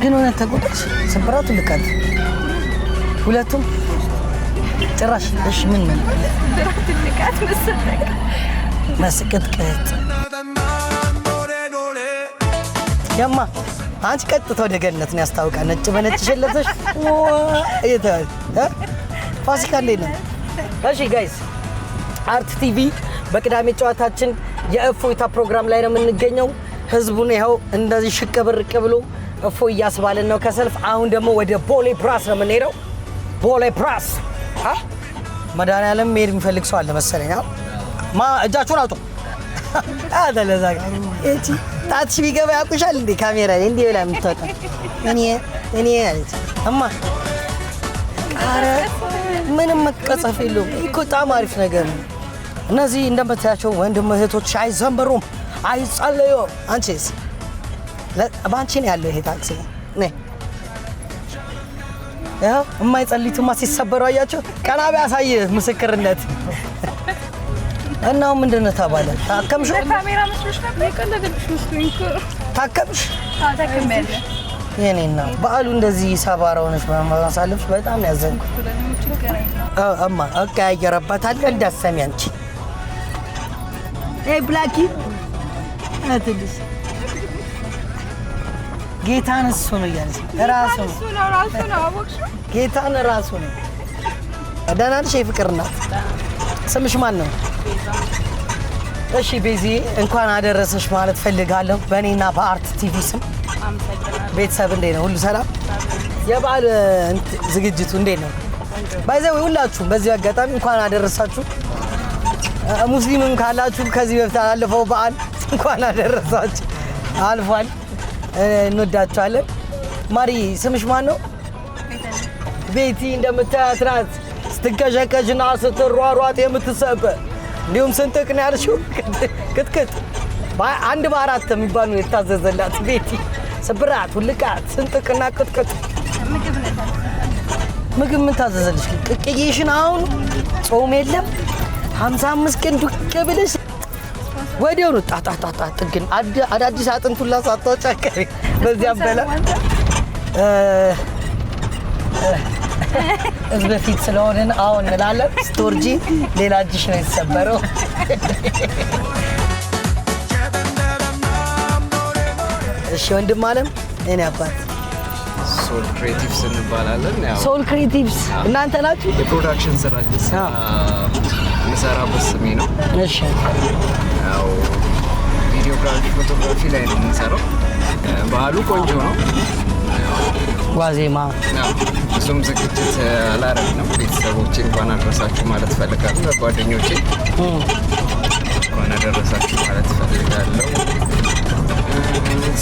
ግን እውነት ተጎዳሽ? ስብራቱ ልካት ሁለቱም ጭራሽ። እሺ ምን ልካት መስቅጥቅጥ ያማ አንቺ ቀጥታ ወደ ገነት ነው ያስታውቃል። ነጭ በነጭ ሸለተሽ እየተባለ ፋሲካ እንዴት ነው? እሺ ጋይስ አርት ቲቪ በቅዳሜ ጨዋታችን የእፎይታ ፕሮግራም ላይ ነው የምንገኘው። ህዝቡን ይኸው እንደዚህ ሽቅብርቅ ብሎ እፎይ እያስባለን ነው ከሰልፍ። አሁን ደግሞ ወደ ቦሌ ፕራስ ነው የምንሄደው። ቦሌ ፕራስ መድኃኒዓለም መሄድ የሚፈልግ ሰው አለ መሰለኝ። እጃችሁን አውጡ። አደለዛ እቺ ታትሽ ቢገባ ያውቁሻል እንዴ? ካሜራ ላይ እንዴ ብላ የምትወጣ እኔ አለች እማ። ኧረ ምንም መቀጸፍ የለውም እኮ በጣም አሪፍ ነገር ነው። እነዚህ እንደምታያቸው ወንድም እህቶች አይዘምሩም፣ አይጸለዩም። አንቺስ በአንቺ ነው ያለው ይሄ ታክሲ ነ ያው የማይጸልዩትማ ሲሰበሩ አያቸው። ቀና ቢያሳይህ ምስክርነት እናው ምንድን ነው ተባለ? ታከምሽ? ካሜራ መስሎሽ ነበር? የቀለደብሽ መስሎኝ እኮ። ታከምሽ? ታከምሽ? የኔና በዓሉ እንደዚህ ሰባራ ሆነሽ በማሳለፍሽ በጣም ያዘንኩ። እማ አቀያየረባታለሁ እንዳሰሚ አንቺ ብላኪ አትልስ ጌታን እሱ ነው እያለች ራሱ ነው ጌታን ራሱ ነው። ደህና ነሽ? የፍቅር እናት ስምሽ ማን ነው? እሺ ቤዚ እንኳን አደረሰሽ ማለት ፈልጋለሁ በእኔና በአርት ቲቪ ስም። ቤተሰብ እንዴት ነው? ሁሉ ሰላም? የበዓል ዝግጅቱ እንዴት ነው? ባይዘው ሁላችሁም በዚህ አጋጣሚ እንኳን አደረሳችሁ። ሙስሊምም ካላችሁ ከዚህ በፊት አላለፈው በዓል እንኳን አደረሳችሁ። አልፏል። እንወዳችኋለን። ማሪ ስምሽ ማን ነው? ቤቲ እንደምታያት ናት። ስትንቀዠቀዥና ስትሯሯጥ የምትሰበ እንዲሁም ስንጥቅ ነው ያልሽው። ቅጥቅጥ አንድ በአራት የሚባሉ የታዘዘላት ቤቲ ስብራት ውልቃት ስንጥቅና ቅጥቅጥ ምግብ ምን ታዘዘልሽ? ቅቅዬሽን አሁን ጾም የለም 55 ቀን ዱቅ ብለሽ ወዲያውኑ ጣጣጣጣ ጥግን አዳዲስ አጥንቱላ ሳታወጪ አይቀሪ በዚያ በላ እዚህ በፊት ስለሆነን አሁን እንላለን ስቶርጂ ሌላ እጅሽ ነው የተሰበረው። እሺ ወንድም አለም እኔ አባት ሶል ክሬቲቭስ እንባላለን። ያው ሶል ክሬቲቭስ እናንተ ናችሁ? የፕሮዳክሽን ስራ የምሰራበት ስሜ ነው። እሺ ያው ቪዲዮግራፊ፣ ፎቶግራፊ ላይ ነው የምንሰራው። በዓሉ ቆንጆ ነው። ዋዜማ እሱም ዝግጅት አላረግንም። ቤተሰቦቼ እንኳን አደረሳችሁ ማለት ፈልጋለሁ። ጓደኞቼ እንኳን አደረሳችሁ ማለት ፈልጋለሁ።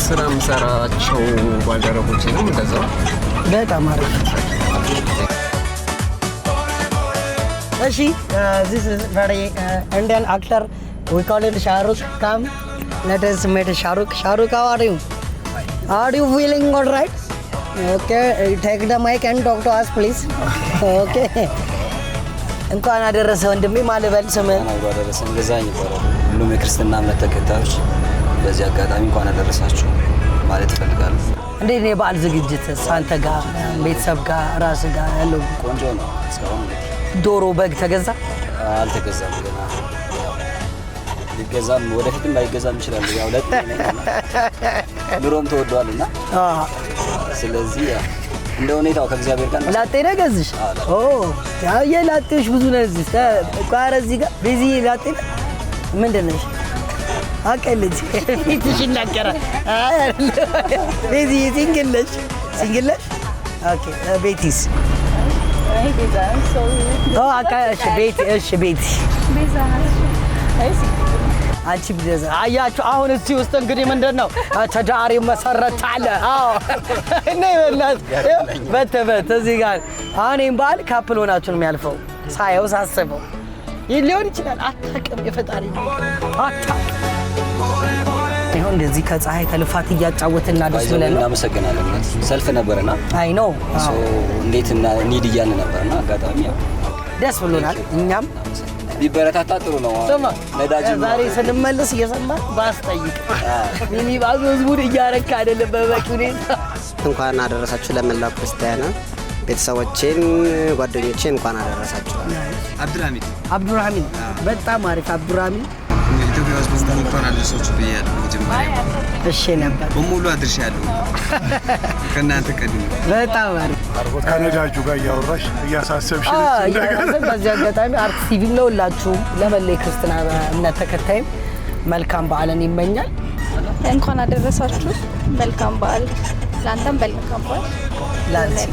ስራ የምሰራቸው ባልደረቦቼንም እንደዛው። በጣም አሪፍ። እሺ this is very Indian actor, we call it Shahrukh. Come, let us meet Shahrukh. Shahrukh, how are you? Are you feeling all right? Okay, take the mic and talk to us please. Okay. እንኳን አደረሰ ወንድሜ። ማለበል ስምህ? አደረሰ ገዛኝ ይባላል። ሁሉም የክርስትና እምነት ተከታዮች በዚህ አጋጣሚ እንኳን አደረሳችሁ ማለት እፈልጋለሁ። እንዴት ነው የበዓል ዝግጅት አንተ ጋር ቤተሰብ ጋር ራስ ጋር ያለው? ቆንጆ ነው። እስካሁን ዶሮ በግ ተገዛ? አልተገዛም ገና። ሊገዛም ወደፊትም ላይገዛም ይችላል። ያው ኑሮም ተወዷልና ስለዚህ እንደ ሁኔታው ከእግዚአብሔር ጋር ላጤ ነው ገዝሽ? ኦ ያው የላጤዎች ብዙ ነው እዚህ ቋራ እዚህ ጋር ቤዚ ላጤ ምንድን ነሽ? አቀልጅ ፊትሽ ይናገራል። ቤዚ ሲንግል ነሽ? ሲንግል ነሽ? ኦኬ ቤቲስ? አይ ቤዛ ኦ አካሽ ቤቲ እሺ ቤቲ ቤዛ ነሽ? አይ አንቺ ቤዛ አያችሁ። አሁን እዚህ ውስጥ እንግዲህ ምንድነው ተዳሪ መሰረት አለ። አዎ እኔ በተበት እዚህ ጋር አሁን ባል ካፕል ሆናችሁ ነው የሚያልፈው። ሳየው ሳስበው ሊሆን ይችላል። አታውቅም። የፈጣሪ አታውቅም። ይሁን እንደዚህ ከፀሐይ ከልፋት እያጫወትና ደስ ብለን ነው። እናመሰግናለን። ሰልፍ ነበርና አይ ኖ እንዴት እና ኒድ እያልን ነበርና አጋጣሚ ያው ደስ ብሎናል። እኛም ቢበረታታ ጥሩ ነው። ነዳጅ ዛሬ ስንመለስ እየሰማን ባስጠይቅ ሚኒ ባዝ ህዝቡን እያረካ አይደለም በበቂ ሁኔታ። እንኳን አደረሳችሁ ለመላው ክርስቲያን ቤተሰቦቼን ጓደኞቼን እንኳን አደረሳችሁ። አብዱራሂም በጣም አሪፍ አብዱራሂም ኢትዮጵያ ውስጥ በሙሉ እንኳን አደረሳችሁ ብያለሁ። መጀመሪያ እሺ ነበር በሙሉ አድርሻለሁ ከእናንተ ቀድሜ። በጣም አሪፍ ከነዳጁ ጋር እያወራሽ እያሳሰብሽ እንደገና በዚህ አጋጣሚ አርት ቲቪ ነው ሁላችሁም ለመለይ ክርስትና እምነት ተከታይም መልካም በዓልን ይመኛል። እንኳን አደረሳችሁ። መልካም በዓል ላንተም መልካም በዓል ላንቺ።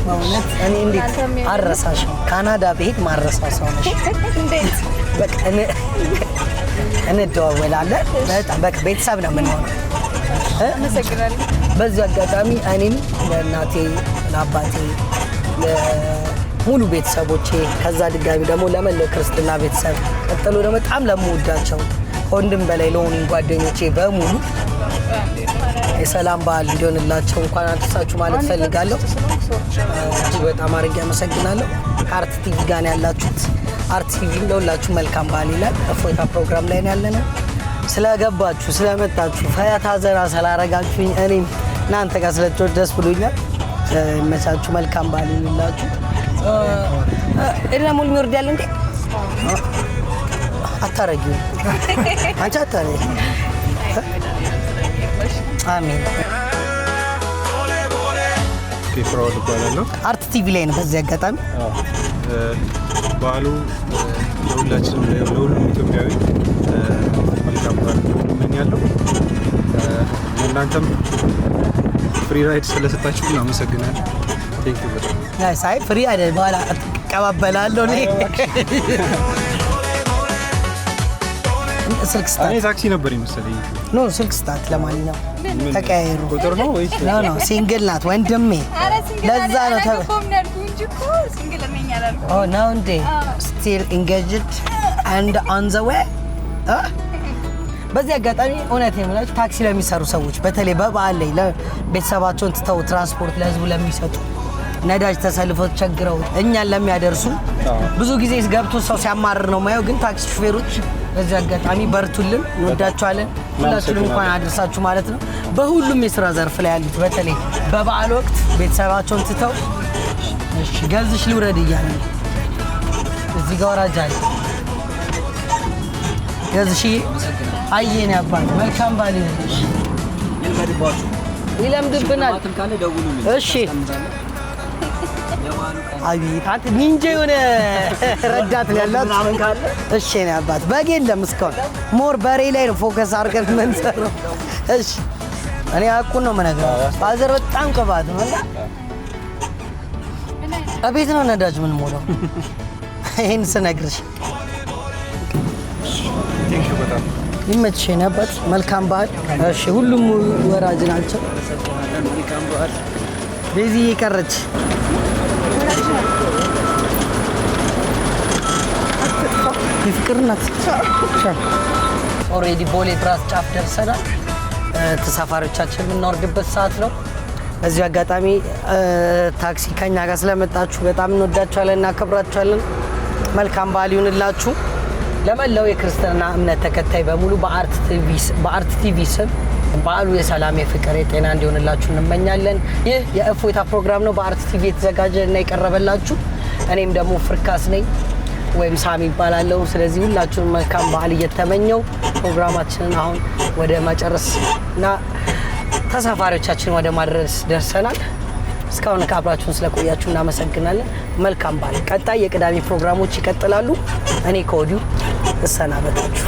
በእውነት እኔ እንዴት አረሳሽ? ካናዳ ብሄድ ማረሳሳው ነሽ። እንዴት በቃ እንደዋወላለን። በጣም በቃ ቤተሰብ ነው የምንሆነው። አመሰግናለሁ። በዚህ አጋጣሚ እኔም ለእናቴ ለአባቴ ሙሉ ቤተሰቦቼ ከዛ ድጋሚ ደግሞ ለመላው ክርስትና ቤተሰብ ቀጥሎ ደግሞ በጣም ለምወዳቸው ከወንድም በላይ ለሆኑ ጓደኞቼ በሙሉ የሰላም በዓል እንዲሆንላቸው እንኳን አደረሳችሁ ማለት ፈልጋለሁ። እጅግ በጣም አድርጌ አመሰግናለሁ። ከአርት ቲቪ ጋር ነው ያላችሁት። አርት ቲቪ ለሁላችሁ መልካም በዓል ይላል። እፎይታ ፕሮግራም ላይ ነው ያለነው። ስለገባችሁ ስለመጣችሁ ፈያታ ዘና ስላረጋችሁኝ እኔም እናንተ ጋር ስለተወደደ ደስ ብሎኛል። መቻችሁ መልካም በዓል ይላችሁ። እኔ ሙሉ ምርድ ያለ እንዴ አታረጊው አንቺ አታረጊ። አሜን። ፍራውድ እባላለሁ። አርት ቲቪ ላይ ነው። በዚህ አጋጣሚ በዓሉ ለሁላችንም ለሁሉም ኢትዮጵያዊ መልካም በዓል እመኛለሁ። እናንተም ፍሪ ራይድ ስለሰጣችሁ እናመሰግናለን። ቴንክ ዩ በጣም ሳይ ፍሪ አይደል በኋላ እቀባበላለሁ እኔ ስልክ ስታት እኔ ታክሲ ነበር ይመስለኝ። ኖ ስልክ ስታት ለማንኛውም ተቀያየሩ። ቁጥር ነው ወይስ ኖ ሲንግል ናት ወንድሜ። ለዛ ነው ኦ ነው እንዴ ስቲል ኢንጌጅድ ኤንድ ኦን ዘ ዌይ በዚህ አጋጣሚ እውነት የምላችሁ ታክሲ ለሚሰሩ ሰዎች በተለይ በበዓል ላይ ለቤተሰባቸውን ትተው ትራንስፖርት ለህዝቡ ለሚሰጡ ነዳጅ ተሰልፈው ተቸግረው እኛን ለሚያደርሱ ብዙ ጊዜ ገብቶ ሰው ሲያማርር ነው ማየው። ግን ታክሲ ሹፌሮች በዚህ አጋጣሚ በርቱልን፣ እንወዳችኋለን። ሁላችሁንም እንኳን አደረሳችሁ ማለት ነው። በሁሉም የስራ ዘርፍ ላይ ያሉት በተለይ በበዓል ወቅት ቤተሰባቸውን ትተው እሺ ገዝሽ ልውረድ እያለ እዚህ ጋር ወራጅ አለ ገዝሽ አየኔ አባት መልካም ባል ይሁንሽ። ይለምድብናል። እሺ አቤት አንተ ኒንጃ የሆነ ረዳት ያላት እሺ እኔ አባት በግ የለም እስካሁን ሞር በሬ ላይ ነው ፎከስ አድርገን የምንሰራው። እሺ እኔ አቁን ነው የምነግርህ ፋዘር በጣም ቅባት ነው እና አቤት ነው ነዳጅ ምን ሞላው ይሄን ስነግርሽ ይመችሽ የኔ አባት መልካም በዓል። እሺ ሁሉም ወራጅ ናቸው። መልካም በዓል ቤዚ ይቀርች ይፍቅር ናት። ኦሬዲ ቦሌ ብራስ ጫፍ ደርሰናል። ተሳፋሪዎቻችን የምናወርድበት ሰዓት ነው። በዚህ አጋጣሚ ታክሲ ከኛ ጋር ስለመጣችሁ በጣም እንወዳችኋለን፣ እናከብራችኋለን። መልካም በዓል ይሁንላችሁ። ለመላው የክርስትና እምነት ተከታይ በሙሉ በአርት ቲቪ ስም በዓሉ የሰላም የፍቅር የጤና እንዲሆንላችሁ እንመኛለን። ይህ የእፎይታ ፕሮግራም ነው በአርት ቲቪ የተዘጋጀ እና የቀረበላችሁ። እኔም ደግሞ ፍርካስ ነኝ ወይም ሳሚ ይባላለሁ። ስለዚህ ሁላችሁም መልካም በዓል እየተመኘው ፕሮግራማችንን አሁን ወደ መጨረስ እና ተሳፋሪዎቻችን ወደ ማድረስ ደርሰናል። እስካሁን ከአብራችሁን ስለቆያችሁ እናመሰግናለን። መልካም በዓል። ቀጣይ የቅዳሜ ፕሮግራሞች ይቀጥላሉ። እኔ ከወዲሁ እሰናበታችሁ።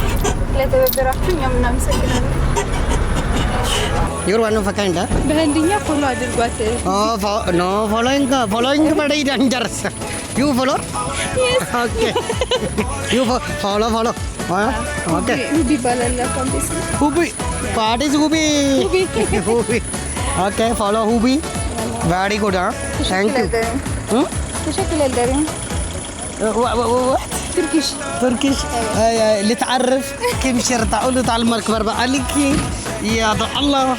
ለተበበራችሁ እኛም እናመሰግናለን። You're one of a kind, huh? በህንድኛ ፎሎ አድርጓት። No, following very dangerous. You follow? Yes. Okay. You follow. Okay. ሁቢ ይባላል አካውንቴስ። Hubi. What is Hubi? Hubi. Okay, follow Hubi. Very good, huh? Thank you. تشكل الدرين. What? تركيش. لتعرف كيف شرطة أقول له تعال المركبة بقالك يا الله.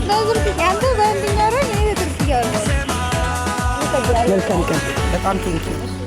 لا تركي عنده بندينارين هي تركي. Welcome. Thank you.